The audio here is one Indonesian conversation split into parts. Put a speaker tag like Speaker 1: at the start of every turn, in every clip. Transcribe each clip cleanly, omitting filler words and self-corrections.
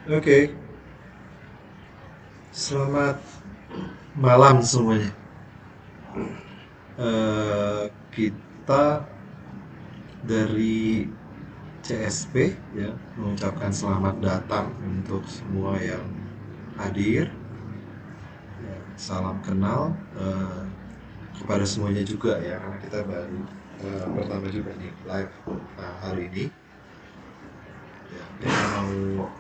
Speaker 1: Oke, selamat malam semuanya. Kita dari CSP ya mengucapkan selamat datang untuk semua yang hadir. Ya, salam kenal kepada semuanya juga ya karena kita baru pertama juga nih live hari ini. Ya, kita mau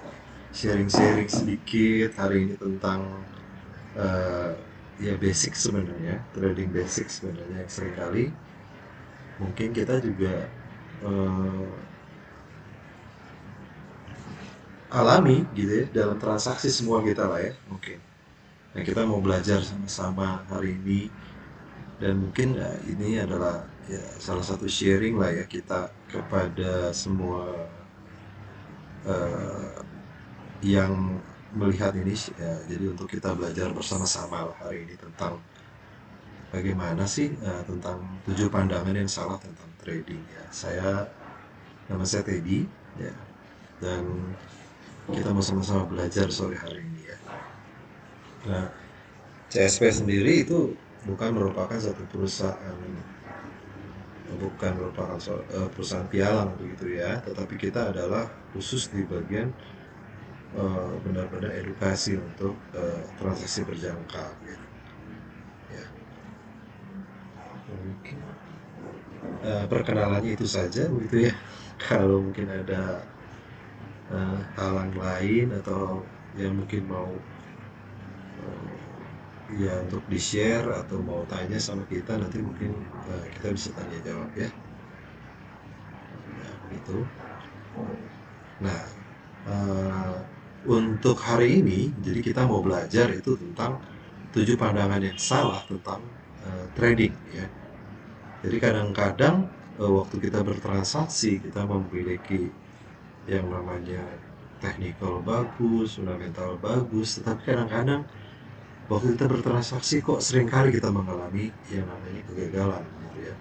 Speaker 1: sharing-sharing sedikit hari ini tentang eh, ya basic sebenarnya, trading basic sebenarnya yang seringkali mungkin kita juga eh, alami gitu ya dalam transaksi semua kita lah ya mungkin. Nah kita mau belajar sama-sama hari ini dan mungkin ini adalah ya, salah satu sharing lah ya kita kepada semua eh, yang melihat ini ya, jadi untuk kita belajar bersama-sama lah hari ini tentang bagaimana sih tentang 7 pandangan yang salah tentang trading ya. Nama saya Teddy ya dan kita mau sama-sama belajar sore hari ini ya. Nah, CSP sendiri itu merupakan satu perusahaan, bukan merupakan perusahaan pialang begitu ya, tetapi kita adalah khusus di bagian benar-benar edukasi untuk transaksi berjangka gitu. Ya, mungkin perkenalannya itu saja begitu ya. Kalau mungkin ada hal lain atau yang mungkin mau ya untuk di-share atau mau tanya sama kita nanti mungkin kita bisa tanya jawab ya. Nah, begitu. Nah, eh, untuk hari ini jadi kita mau belajar itu tentang 7 pandangan yang salah tentang trading ya. Jadi kadang-kadang waktu kita bertransaksi kita memiliki yang namanya technical bagus, fundamental bagus, tetapi kadang-kadang waktu kita bertransaksi kok seringkali kita mengalami yang namanya kegagalan gitu ya.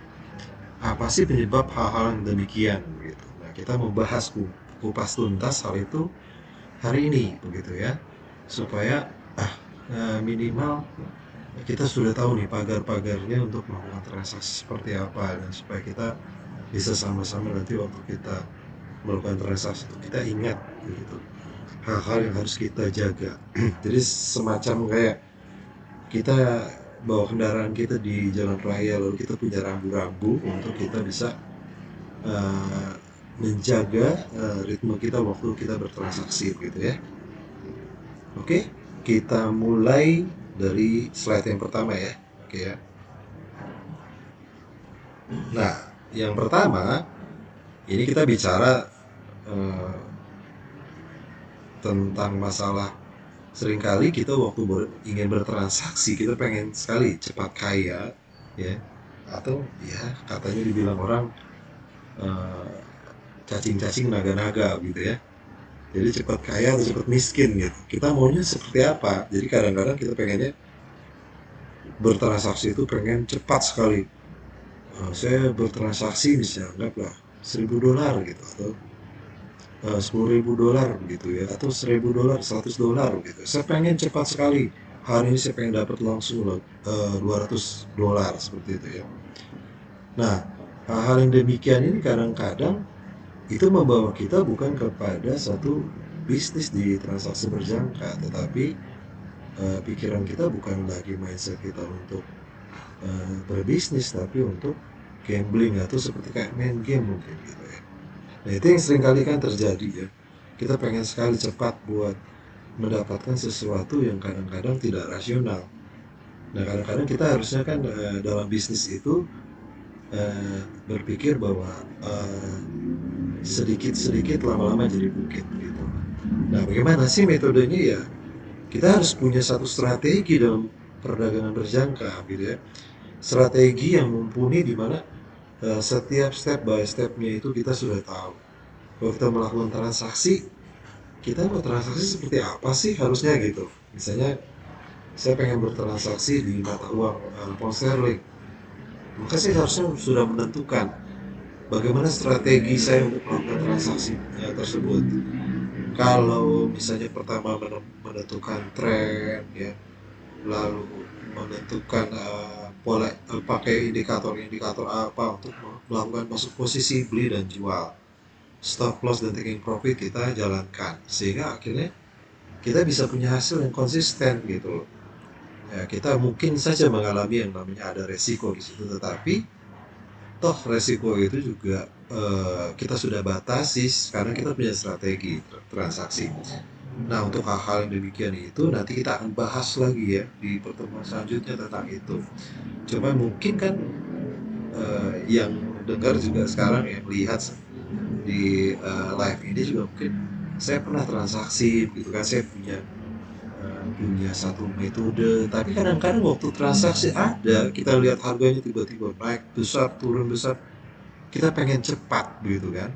Speaker 1: Apa sih penyebab hal-hal yang demikian gitu. Nah, kita membahas kupas tuntas hal itu hari ini begitu ya. Supaya minimal kita sudah tahu nih pagar-pagarnya untuk melakukan transaksi seperti apa dan supaya kita bisa sama-sama nanti waktu kita melakukan transaksi itu kita ingat begitu hal-hal yang harus kita jaga. Jadi semacam kayak kita bawa kendaraan kita di jalan raya lalu kita punya rambu-rambu untuk kita bisa uh, menjaga ritme kita waktu kita bertransaksi gitu ya. Oke, kita mulai dari slide yang pertama ya. Oke ya. Nah, yang pertama ini kita bicara uh, tentang masalah seringkali kita waktu ingin bertransaksi kita pengen sekali cepat kaya ya atau ya katanya dibilang orang eh, cacing-cacing naga-naga gitu ya. Jadi cepat kaya atau cepat miskin gitu. Kita maunya seperti apa? Jadi kadang-kadang kita pengennya bertransaksi itu pengen cepat sekali. Saya bertransaksi misalnya anggaplah $1.000 gitu atau $10.000 gitu ya atau $1.000, $100 gitu. Saya pengen cepat sekali. Hari ini saya pengen dapat langsung loh, $200 seperti itu ya. Nah, hal-hal yang demikian ini kadang-kadang itu membawa kita bukan kepada satu bisnis di transaksi berjangka, tetapi pikiran kita bukan lagi mindset kita untuk berbisnis, tapi untuk gambling atau seperti kayak main game mungkin gitu ya. Nah itu yang sering kali kan terjadi ya. Kita pengen sekali cepat buat mendapatkan sesuatu yang kadang-kadang tidak rasional. Nah kadang-kadang kita harusnya kan dalam bisnis itu berpikir bahwa sedikit-sedikit lama-lama jadi bukit gitu. Nah, bagaimana sih metodenya ya? Kita harus punya satu strategi dalam perdagangan berjangka gitu ya. Strategi yang mumpuni di mana setiap step by stepnya itu kita sudah tahu. Kalau kita melakukan transaksi, kita bertransaksi seperti apa sih harusnya gitu. Misalnya saya pengen bertransaksi di mata uang pound sterling, maka saya harusnya sudah menentukan bagaimana strategi saya untuk melakukan transaksi tersebut. Kalau misalnya pertama menentukan tren ya, lalu menentukan pola, pakai indikator-indikator apa untuk melakukan masuk posisi beli dan jual, stop loss dan taking profit kita jalankan, sehingga akhirnya kita bisa punya hasil yang konsisten gitu loh. Ya, kita mungkin saja mengalami yang namanya ada resiko di situ, tetapi toh resiko itu juga kita sudah batasi karena kita punya strategi transaksi. Nah, untuk hal-hal yang demikian itu nanti kita akan bahas lagi ya di pertemuan selanjutnya tentang itu. Cuma mungkin kan yang dengar juga sekarang yang melihat di live ini juga mungkin saya pernah transaksi gitu kan, saya punya satu metode, tapi kadang-kadang waktu transaksi ada kita lihat harganya tiba-tiba naik besar turun besar, kita pengen cepat begitu kan,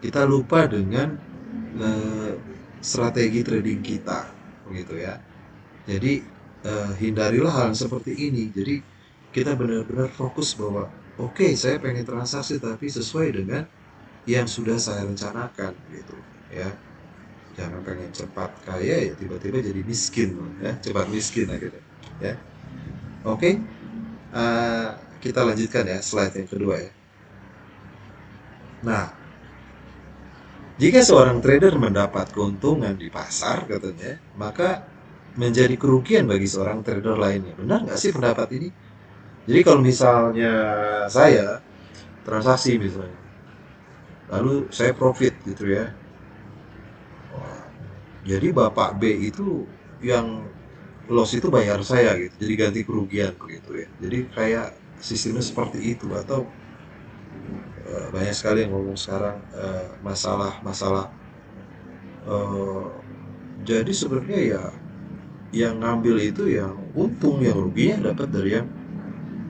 Speaker 1: kita lupa dengan eh, strategi trading kita begitu ya. Jadi hindarilah hal seperti ini. Jadi kita benar-benar fokus bahwa oke, saya pengen transaksi tapi sesuai dengan yang sudah saya rencanakan gitu ya. Jangan pengen cepat kaya ya tiba-tiba jadi miskin ya, cepat miskin akhirnya ya. Oke, eh, kita lanjutkan ya slide yang kedua ya. Nah, jika seorang trader mendapat keuntungan di pasar katanya, maka menjadi kerugian bagi seorang trader lainnya. Benar nggak sih pendapat ini? Jadi kalau misalnya saya transaksi misalnya, lalu saya profit gitu ya. Jadi Bapak B itu yang loss itu bayar saya gitu. Jadi ganti kerugian begitu ya. Jadi kayak sistemnya seperti itu, atau banyak sekali yang ngomong sekarang masalah-masalah. Jadi sebenarnya ya yang ngambil itu yang untung, yang ruginya dapat dari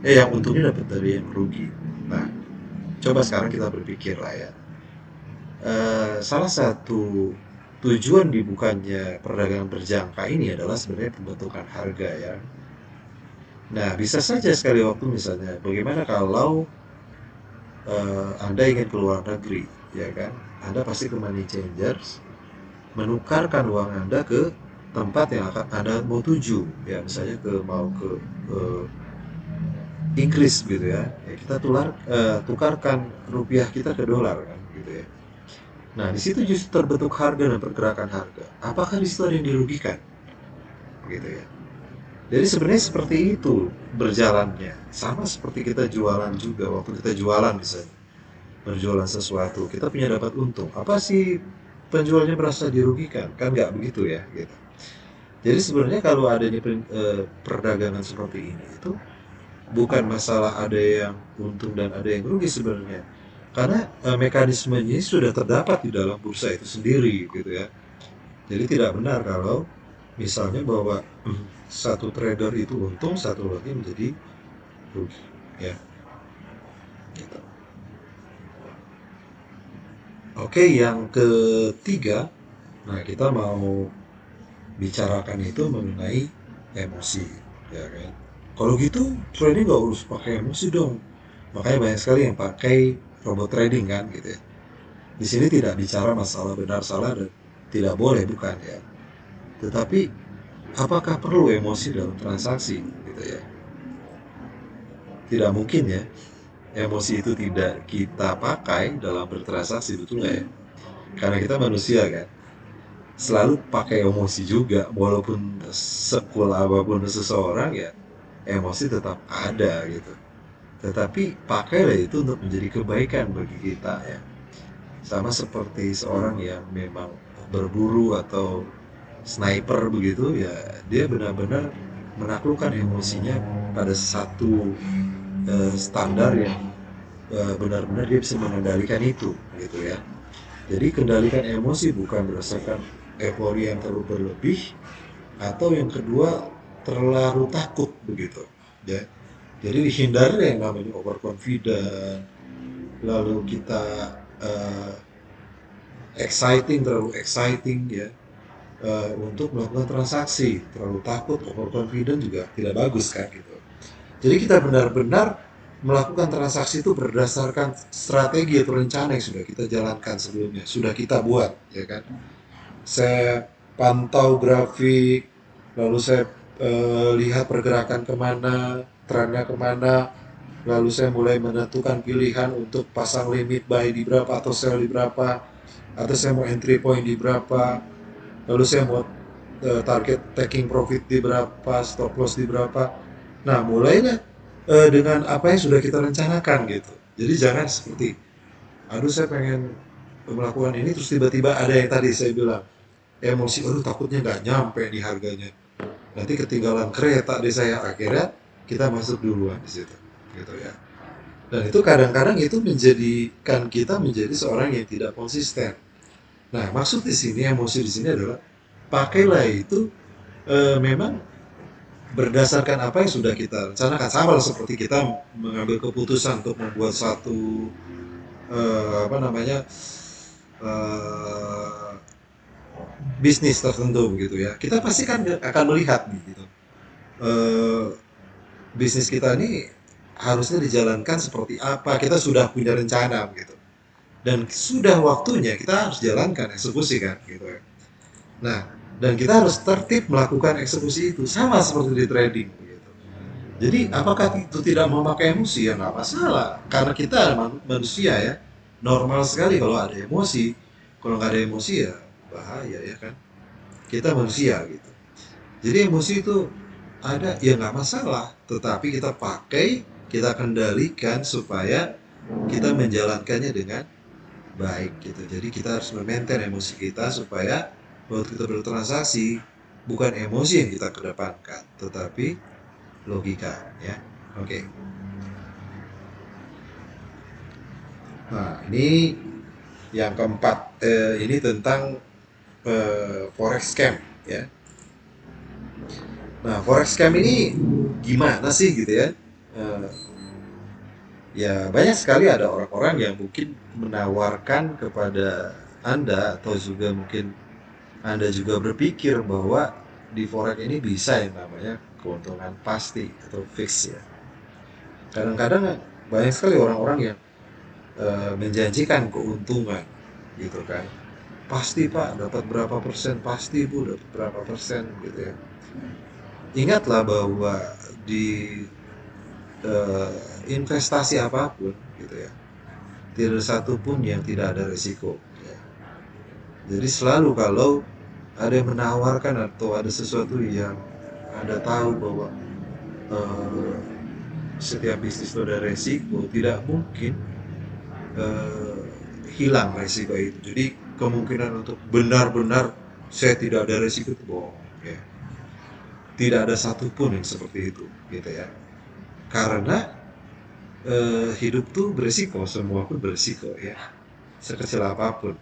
Speaker 1: yang untungnya dapat dari yang rugi. Nah, coba sekarang kita berpikir lah ya. Salah satu tujuan dibukanya perdagangan berjangka ini adalah sebenarnya pembentukan harga ya. Nah, bisa saja sekali waktu misalnya, bagaimana kalau Anda ingin keluar negeri, ya kan? Anda pasti ke money changers, menukarkan uang Anda ke tempat yang akan Anda mau tuju, ya misalnya ke Inggris gitu ya. Ya kita tukarkan rupiah kita ke dolar kan, gitu ya. Nah, di situ justru terbentuk harga dan pergerakan harga. Apakah di situ ada yang dirugikan? Gitu ya. Jadi sebenarnya seperti itu berjalannya. Sama seperti kita jualan juga. Waktu kita jualan misalnya, berjualan sesuatu, kita punya dapat untung. Apa sih penjualnya merasa dirugikan? Kan nggak begitu ya. Gitu. Jadi sebenarnya kalau adanya perdagangan seperti ini itu bukan masalah ada yang untung dan ada yang rugi sebenarnya. Karena mekanismenya sudah terdapat di dalam bursa itu sendiri gitu ya. Jadi tidak benar kalau misalnya bahwa satu trader itu untung, satu lagi menjadi rugi ya. Gitu. Oke, yang ketiga, nah kita mau bicarakan itu mengenai emosi, ya kan? Kalau gitu trading nggak harus pakai emosi dong. Makanya banyak sekali yang pakai robot trading kan, gitu ya. Di sini tidak bicara masalah benar salah dan tidak boleh, bukan ya. Tetapi apakah perlu emosi dalam transaksi, gitu ya? Tidak mungkin ya. Emosi itu tidak kita pakai dalam bertransaksi, betul nggak ya? Karena kita manusia kan, selalu pakai emosi juga, walaupun sekul apapun seseorang ya, emosi tetap ada gitu. Tetapi pakailah itu untuk menjadi kebaikan bagi kita ya. Sama seperti seorang yang memang berburu atau sniper begitu ya, dia benar-benar menaklukkan emosinya pada satu standar yang benar-benar dia bisa mengendalikan itu gitu ya. Jadi kendalikan emosi bukan berdasarkan euforia yang terlalu berlebih, atau yang kedua terlalu takut begitu ya. Jadi dihindari yang namanya overconfident, lalu kita uh, terlalu exciting ya, untuk melakukan transaksi. Terlalu takut, overconfident juga tidak bagus kan gitu. Jadi kita benar-benar melakukan transaksi itu berdasarkan strategi atau rencana yang sudah kita jalankan sebelumnya, sudah kita buat, ya kan? saya pantau grafik, lalu saya lihat pergerakan kemana, trennya kemana, lalu saya mulai menentukan pilihan untuk pasang limit buy di berapa atau sell di berapa, atau saya mau entry point di berapa, lalu saya mau target taking profit di berapa, stop loss di berapa. Nah, mulailah dengan apa yang sudah kita rencanakan gitu. Jadi jangan seperti, aduh saya pengen melakukan ini terus tiba-tiba ada yang tadi saya bilang emosi, aduh takutnya nggak nyampe di harganya. Nanti ketinggalan kereta di saya, akhirnya kita masuk duluan di situ, gitu ya. Dan itu kadang-kadang itu menjadikan kita menjadi seorang yang tidak konsisten. Nah, maksud di sini emosi di sini adalah pakailah itu memang berdasarkan apa yang sudah kita rencanakan, sama seperti kita mengambil keputusan untuk membuat satu apa namanya eh, bisnis tertentu begitu ya. Kita pasti kan akan melihat gitu. Eh, bisnis kita ini harusnya dijalankan seperti apa. Kita sudah punya rencana gitu. Dan sudah waktunya kita harus jalankan eksekusi kan gitu ya. Nah, dan kita harus tertib melakukan eksekusi itu sama seperti di trading gitu. Jadi apakah itu tidak memakai emosi ya nggak masalah karena kita manusia ya, normal sekali kalau ada emosi. Kalau nggak ada emosi ya bahaya ya kan. Kita manusia gitu. Jadi emosi itu ada ya nggak masalah, tetapi kita pakai, kita kendalikan supaya kita menjalankannya dengan baik gitu. Jadi kita harus memaintain emosi kita supaya waktu kita bertransaksi bukan emosi yang kita kedepankan, tetapi logika ya. Oke. Nah, ini yang keempat ini tentang forex scam ya. Nah, forex scam ini gimana sih gitu ya? Eh, ya banyak sekali ada orang-orang yang mungkin menawarkan kepada Anda atau juga mungkin Anda juga berpikir bahwa di forex ini bisa yang namanya keuntungan pasti atau fix ya. Kadang-kadang banyak sekali orang-orang yang menjanjikan keuntungan gitu kan. Pasti Pak dapat berapa persen, pasti Bu dapat berapa persen gitu ya. Ingatlah bahwa di eh, investasi apapun gitu ya, tidak ada satupun yang tidak ada risiko ya. Jadi selalu kalau ada yang menawarkan atau ada sesuatu yang Anda tahu bahwa eh, setiap bisnis itu ada resiko, tidak mungkin eh, hilang resiko itu. Jadi kemungkinan untuk benar-benar saya tidak ada resiko itu bohong ya. Tidak ada satupun yang seperti itu gitu ya. Karena hidup tuh beresiko, semua pun beresiko ya, sekecil apapun.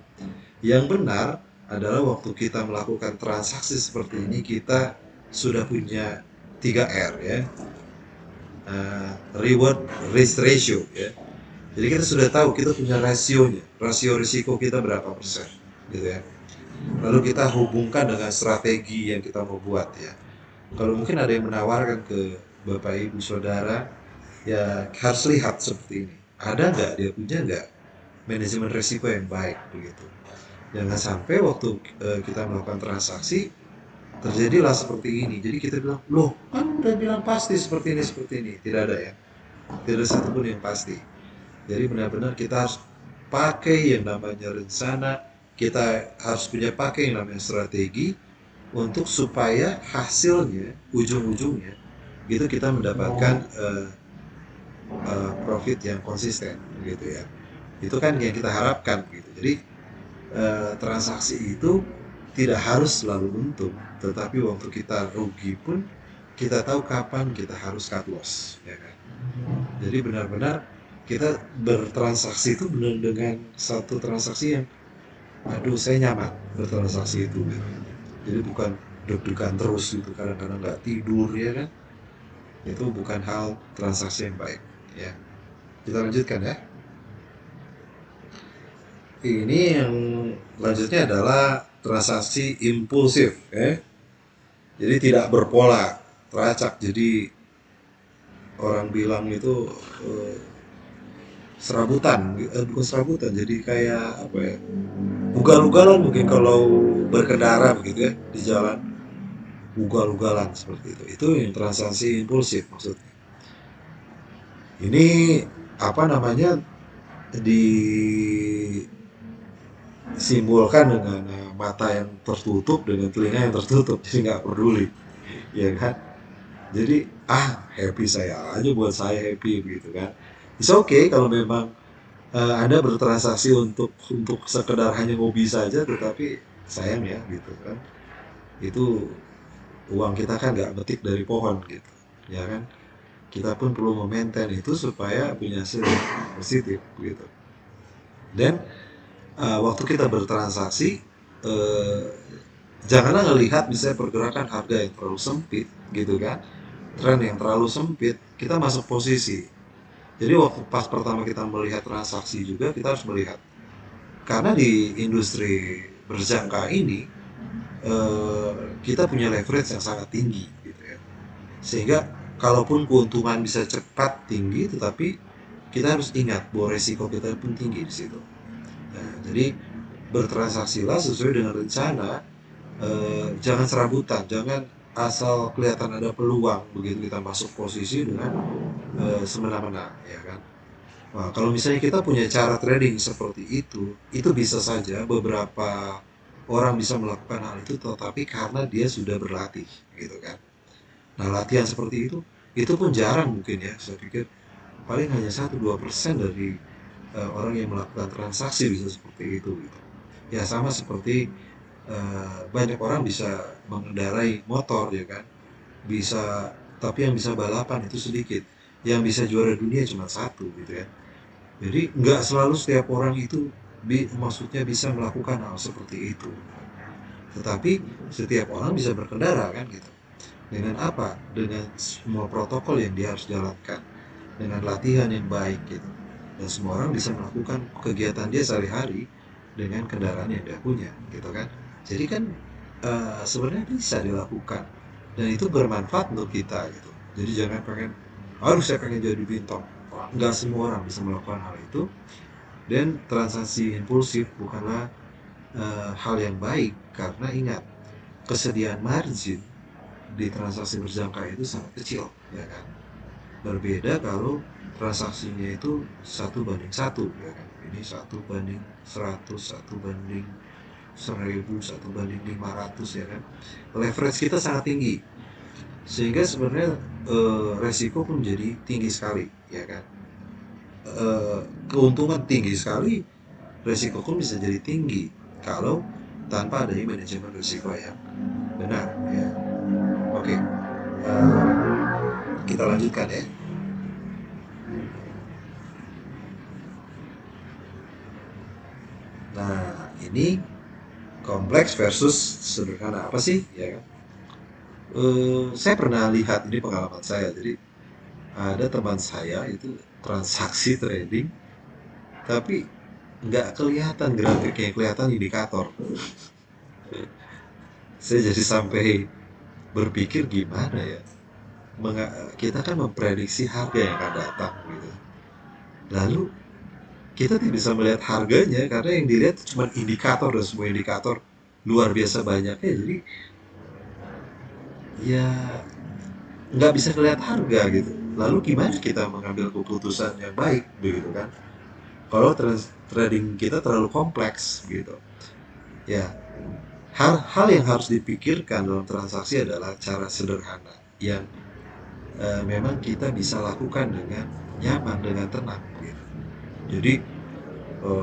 Speaker 1: Yang benar adalah waktu kita melakukan transaksi seperti ini, kita sudah punya 3R ya, reward risk ratio ya. Jadi kita sudah tahu kita punya rasionya, rasio risiko kita berapa persen gitu ya. Lalu kita hubungkan dengan strategi yang kita mau buat ya. Kalau mungkin ada yang menawarkan ke Bapak Ibu Saudara, ya harus lihat seperti ini. Ada nggak dia punya nggak manajemen risiko yang baik begitu. Jangan sampai waktu kita melakukan transaksi terjadilah seperti ini. Jadi kita bilang, loh kan udah bilang pasti seperti ini. Tidak ada ya. Tidak ada satupun yang pasti. Jadi benar-benar kita harus pakai yang namanya rencana, kita harus punya pakai yang namanya strategi untuk supaya hasilnya, ujung-ujungnya, gitu kita mendapatkan profit yang konsisten gitu ya. Itu kan yang kita harapkan gitu. Jadi transaksi itu tidak harus selalu untung, tetapi waktu kita rugi pun kita tahu kapan kita harus cut loss ya kan. Jadi benar-benar kita bertransaksi itu benar dengan satu transaksi yang aduh saya nyaman bertransaksi itu gitu. Jadi bukan deg-degan terus gitu, kadang-kadang nggak tidur ya kan. Itu bukan hal transaksi yang baik ya. Kita lanjutkan ya. Ini yang lanjutnya adalah transaksi impulsif ya. Jadi tidak berpola, teracak. Jadi orang bilang itu serabutan, bukan serabutan, jadi kayak apa ya, ugal-ugalan mungkin kalau berkendara begitu ya di jalan, ugal-ugalan seperti itu yang transaksi impulsif maksudnya. Ini apa namanya, disimbolkan dengan mata yang tertutup dengan telinga yang tertutup, jadi nggak peduli, ya kan? Jadi happy saya aja, buat saya happy begitu kan. It's okay kalau memang Anda bertransaksi untuk sekedar hanya hobi saja, tetapi sayang ya gitu kan. Itu uang kita kan nggak metik dari pohon gitu, ya kan? Kita pun perlu memaintain itu supaya punya hasil yang positif gitu. Dan waktu kita bertransaksi, eh, janganlah ngelihat misalnya pergerakan harga yang terlalu sempit gitu kan, tren yang terlalu sempit, kita masuk posisi. Jadi waktu pas pertama kita melihat transaksi juga kita harus melihat, karena di industri berjangka ini eh, kita punya leverage yang sangat tinggi gitu ya. Sehingga kalaupun keuntungan bisa cepat tinggi, tetapi kita harus ingat bahwa resiko kita pun tinggi di situ. Nah, jadi bertransaksilah sesuai dengan rencana, jangan serabutan, jangan asal kelihatan ada peluang begitu kita masuk posisi dengan semena-mena, ya kan? Nah, kalau misalnya kita punya cara trading seperti itu bisa saja beberapa orang bisa melakukan hal tetapi karena dia sudah berlatih, gitu kan. Nah, latihan seperti itu pun jarang mungkin ya. Saya pikir paling hanya 1-2% dari orang yang melakukan transaksi bisa seperti itu, gitu. Ya sama seperti banyak orang bisa mengendarai motor, ya kan. Bisa, tapi yang bisa balapan itu sedikit. Yang bisa juara dunia cuma satu, gitu ya. Jadi nggak selalu setiap orang itu maksudnya bisa melakukan hal seperti itu. Tetapi setiap orang bisa berkendara kan gitu. Dengan apa? Dengan semua protokol yang dia harus jalankan. Dengan latihan yang baik gitu. Dan semua orang bisa melakukan kegiatan dia sehari-hari dengan kendaraan yang dia punya gitu kan. Jadi kan sebenarnya bisa dilakukan. Dan itu bermanfaat untuk kita gitu. Jadi jangan pengen, harus saya pengen jadi bintang. Nggak semua orang bisa melakukan hal itu. Dan transaksi impulsif bukanlah hal yang baik, karena ingat, kesediaan margin di transaksi berjangka itu sangat kecil, ya kan? Berbeda kalau transaksinya itu 1:1, ya kan? Ini 1:100, 1:1000, 1:500, ya kan? Leverage kita sangat tinggi, sehingga sebenarnya resiko pun menjadi tinggi sekali, ya kan? Keuntungan tinggi sekali, resiko pun bisa jadi tinggi kalau tanpa adanya manajemen risiko yang benar ya. Oke, kita lanjutkan ya. Nah, ini kompleks versus sederhana apa sih ya kan? Saya pernah lihat, ini pengalaman saya. Jadi ada teman saya itu transaksi trading, tapi nggak kelihatan grafiknya, kelihatan indikator. Saya jadi sampai berpikir gimana ya, kita kan memprediksi harga yang akan datang gitu. Lalu kita tidak bisa melihat harganya karena yang dilihat cuma indikator, dan semua indikator luar biasa banyaknya. Jadi ya nggak bisa melihat harga gitu. Lalu gimana kita mengambil keputusan yang baik begitu kan? Kalau trading kita terlalu kompleks gitu. Ya, hal-hal yang harus dipikirkan dalam transaksi adalah cara sederhana yang memang kita bisa lakukan dengan nyaman, dengan tenang gitu. Jadi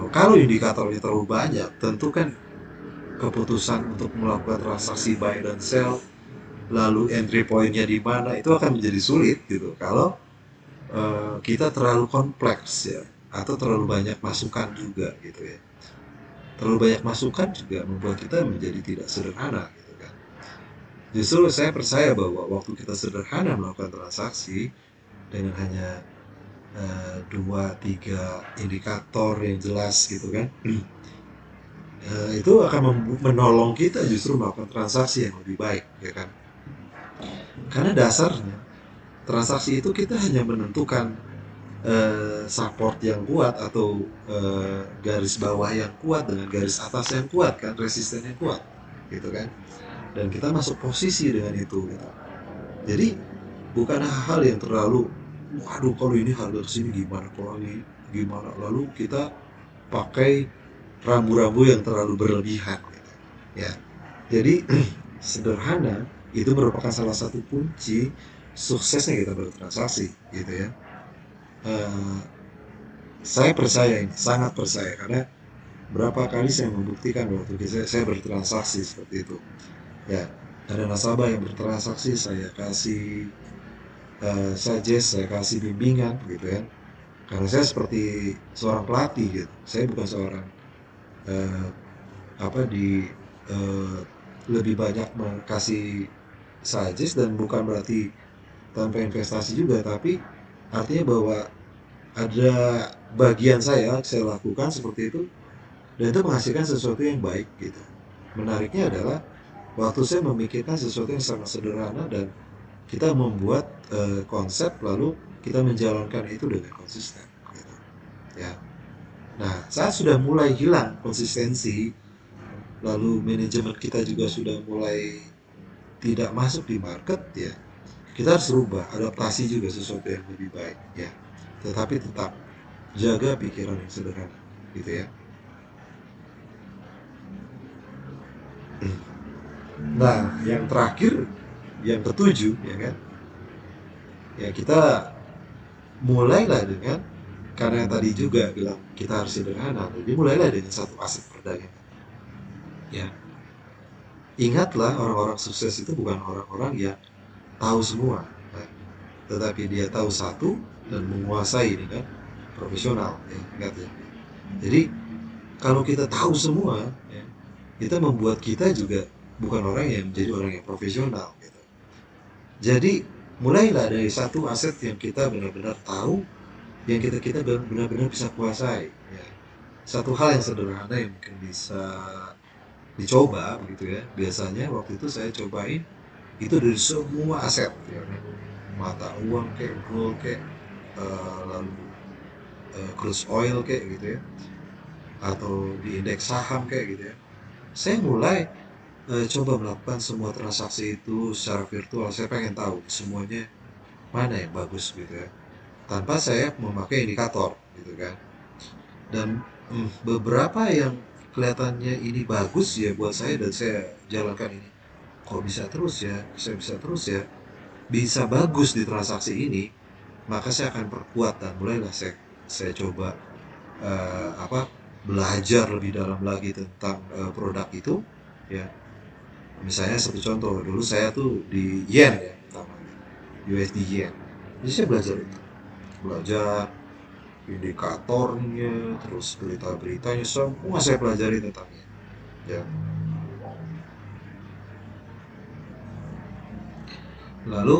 Speaker 1: kalau indikatornya terlalu banyak, tentu kan keputusan untuk melakukan transaksi buy dan sell, lalu entry pointnya di mana, itu akan menjadi sulit gitu. Kalau kita terlalu kompleks ya, atau terlalu banyak masukan juga gitu ya. Terlalu banyak masukan juga membuat kita menjadi tidak sederhana gitu kan. Justru saya percaya bahwa waktu kita sederhana melakukan transaksi dengan hanya 2-3 indikator yang jelas gitu kan, itu akan menolong kita justru melakukan transaksi yang lebih baik, ya kan? Karena dasarnya transaksi itu kita hanya menentukan support yang kuat atau garis bawah yang kuat dengan garis atas yang kuat kan, resisten yang kuat gitu kan, dan kita masuk posisi dengan itu gitu. Jadi bukan hal-hal yang terlalu waduh kalau ini harga kesini gimana, kalau ini gimana, lalu kita pakai rambu-rambu yang terlalu berlebihan gitu. Ya, jadi sederhana itu merupakan salah satu kunci suksesnya kita bertransaksi gitu ya. Eh, saya percaya ini, sangat percaya, karena berapa kali saya membuktikan waktu saya bertransaksi seperti itu. Ya, ada nasabah yang bertransaksi, saya kasih suggest, saya kasih bimbingan gitu ya. Karena saya seperti seorang pelatih gitu. Saya bukan seorang eh, apa di eh, lebih banyak kasih suggest, dan bukan berarti tanpa investasi juga, tapi artinya bahwa ada bagian saya lakukan seperti itu, dan itu menghasilkan sesuatu yang baik gitu. Menariknya adalah waktu saya memikirkan sesuatu yang sangat sederhana dan kita membuat konsep, lalu kita menjalankan itu dengan konsisten gitu. Ya. Nah, saat sudah mulai hilang konsistensi, lalu manajemen kita juga sudah mulai tidak masuk di market, ya kita harus rubah, adaptasi juga sesuatu yang lebih baik ya. Tetapi tetap jaga pikiran yang sederhana gitu ya. Nah, yang terakhir, yang ketujuh ya kan, ya kita mulailah dengan, karena yang tadi juga bilang kita harus sederhana, jadi mulailah dengan satu aset perdagangan ya. Ingatlah, orang-orang sukses itu bukan orang-orang yang tahu semua, ya, tetapi dia tahu satu dan menguasai ini kan, profesional ya, ingat ya. Jadi kalau kita tahu semua ya, kita membuat kita juga bukan orang yang menjadi orang yang profesional gitu. Jadi mulailah dari satu aset yang kita benar-benar tahu, yang kita benar-benar bisa kuasai ya. Satu hal yang sederhana yang mungkin bisa dicoba begitu ya, biasanya waktu itu saya cobain itu dari semua aset ya, mata uang kayak gold kayak lalu crude oil kayak gitu ya, atau di indeks saham kayak gitu ya. Saya mulai coba melakukan semua transaksi itu secara virtual. Saya pengen tahu semuanya mana yang bagus gitu ya, tanpa saya memakai indikator gitu kan. Dan beberapa yang kelihatannya ini bagus ya buat saya, dan saya jalankan ini, kok bisa terus ya, saya bisa terus ya, bisa bagus di transaksi ini, maka saya akan perkuat dan mulailah saya coba belajar lebih dalam lagi tentang produk itu ya. Misalnya satu contoh, dulu saya tuh di yen ya, namanya USD yen. Jadi saya belajar itu, belajar indikatornya, terus berita-beritanya, semua saya pelajari tentangnya. Ya. Lalu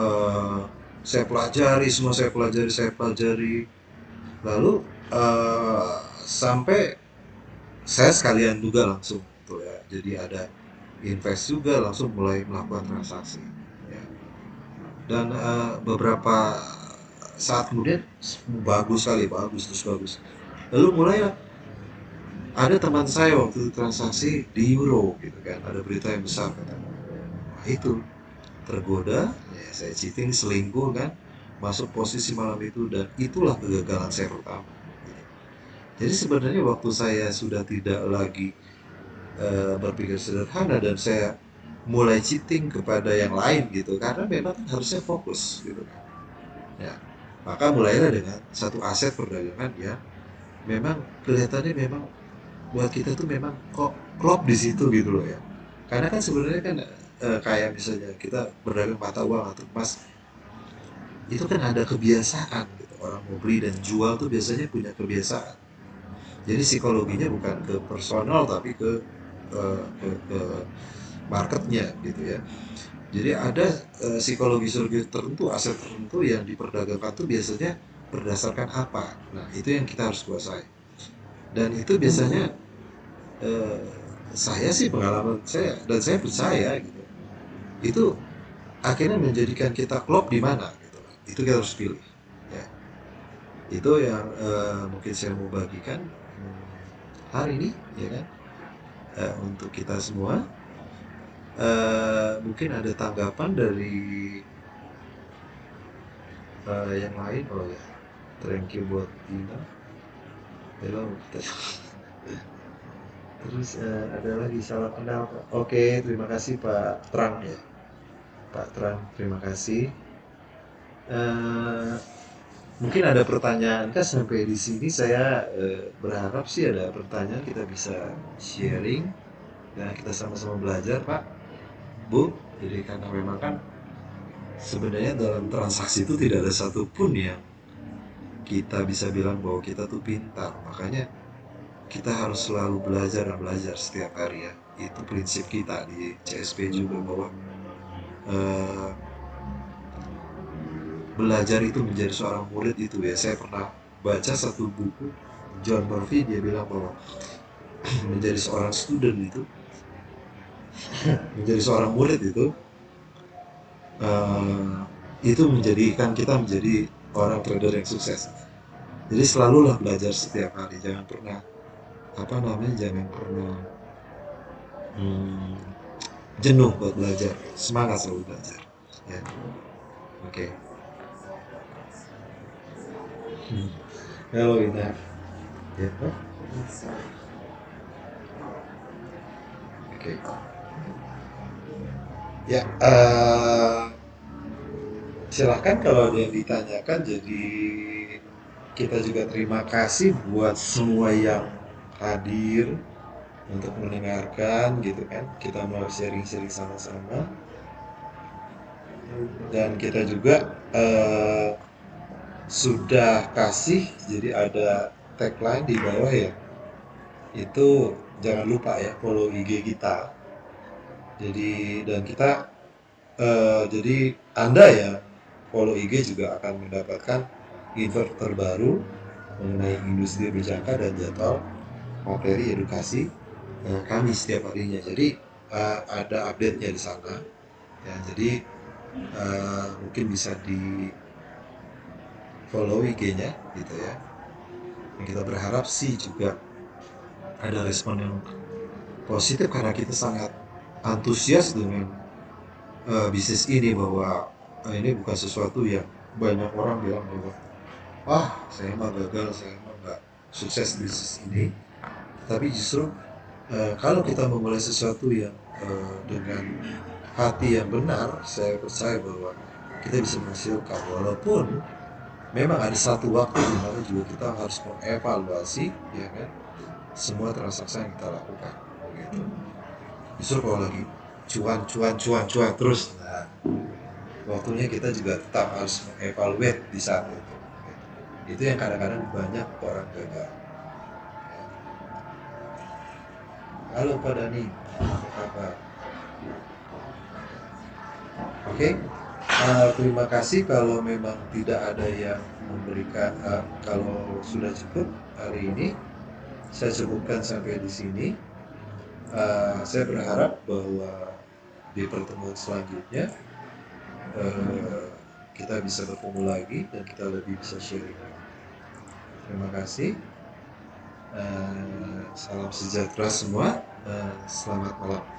Speaker 1: eh, saya pelajari. Lalu eh, sampai saya sekalian juga langsung tuh ya. Jadi ada invest juga, langsung mulai melakukan transaksi. Ya. Dan beberapa saat kemudian bagus kali, bagus terus bagus. Lalu mulai ada teman saya waktu transaksi di euro gitu kan, ada berita yang besar kata, wah itu tergoda ya, saya cheating, selingkuh kan, masuk posisi malam itu, dan itulah kegagalan saya pertama gitu. Jadi sebenarnya waktu saya sudah tidak lagi berpikir sederhana dan saya mulai cheating kepada yang lain gitu, karena memang kan harusnya fokus gitu kan ya, maka mulailah dengan satu aset perdagangan ya, memang kelihatannya memang buat kita tuh memang kok klop di situ gitu loh ya. Karena kan sebenarnya kan kayak misalnya kita berdagang mata uang atau emas, itu kan ada kebiasaan gitu. Orang mau beli dan jual tuh biasanya punya kebiasaan. Jadi psikologinya bukan ke personal tapi ke marketnya gitu ya. Jadi ada psikologi tertentu, aset tertentu yang diperdagangkan tuh biasanya berdasarkan apa. Nah, itu yang kita harus kuasai. Dan itu biasanya eh, saya sih, pengalaman saya dan saya percaya gitu, itu akhirnya menjadikan kita klop di mana gitu, itu kita harus pilih ya. Itu yang mungkin saya mau bagikan hari ini, ya kan, untuk kita semua. Mungkin ada tanggapan dari yang lain. Oh ya, thank you buat Dina. Hello. Terus ada lagi salah kenal Pak. Oke, terima kasih Pak Trang ya. Pak Trang, terima kasih. Eh, Mungkin ada pertanyaan kan sampai di sini saya berharap sih ada pertanyaan kita bisa sharing dan kita sama-sama belajar Pak, Bu. Jadi karena memang kan sebenarnya dalam transaksi itu tidak ada satupun yang kita bisa bilang bahwa kita tuh pintar. Makanya kita harus selalu belajar dan belajar setiap hari ya. Itu prinsip kita di CSP juga bahwa eh, belajar itu menjadi seorang murid itu ya. Saya pernah baca satu buku John Murphy, dia bilang bahwa menjadi seorang student itu, menjadi seorang murid eh, itu menjadikan kita menjadi orang trader yang sukses. Jadi selalulah belajar setiap hari, jangan pernah jangan pernah hmm, jenuh buat belajar, semangat selalu belajar. Ya, oke. Kalau kita, ya, oke. Ya, silahkan kalau ada yang ditanyakan. Jadi kita juga terima kasih buat semua yang hadir untuk mendengarkan gitu kan. Kita mau sharing-sharing sama-sama dan kita juga sudah kasih, jadi ada tagline di bawah ya. Itu jangan lupa ya follow IG kita. Jadi dan kita jadi Anda ya follow IG juga akan mendapatkan info terbaru mengenai industri berjangka dan jadwal materi edukasi kami setiap harinya. Jadi ada update-nya di sana. Ya, jadi mungkin bisa di follow IG-nya gitu ya. Dan kita berharap sih juga ada respon yang positif karena kita sangat antusias dengan bisnis ini bahwa ini bukan sesuatu yang banyak orang bilang bahwa saya mah gagal, saya mah nggak sukses di bisnis ini. Tapi justru kalau kita memulai sesuatu yang dengan hati yang benar, saya percaya bahwa kita bisa menghasilkan. Walaupun memang ada satu waktu di mana juga kita harus mengevaluasi, ya kan, semua transaksi yang kita lakukan. Gitu. Justru kalau lagi cuan, cuan, cuan, cuan terus, nah, waktunya kita juga tetap harus mengevaluate di saat itu. Itu yang kadang-kadang banyak orang gagal. Halo Pak Dani, apa kabar? Oke, terima kasih. Kalau memang tidak ada yang memberikan, kalau sudah cukup hari ini, saya cukupkan sampai di sini. Saya berharap bahwa di pertemuan selanjutnya eh, kita bisa bertemu lagi dan kita lebih bisa sharing. Terima kasih. Salam sejahtera semua. Selamat malam.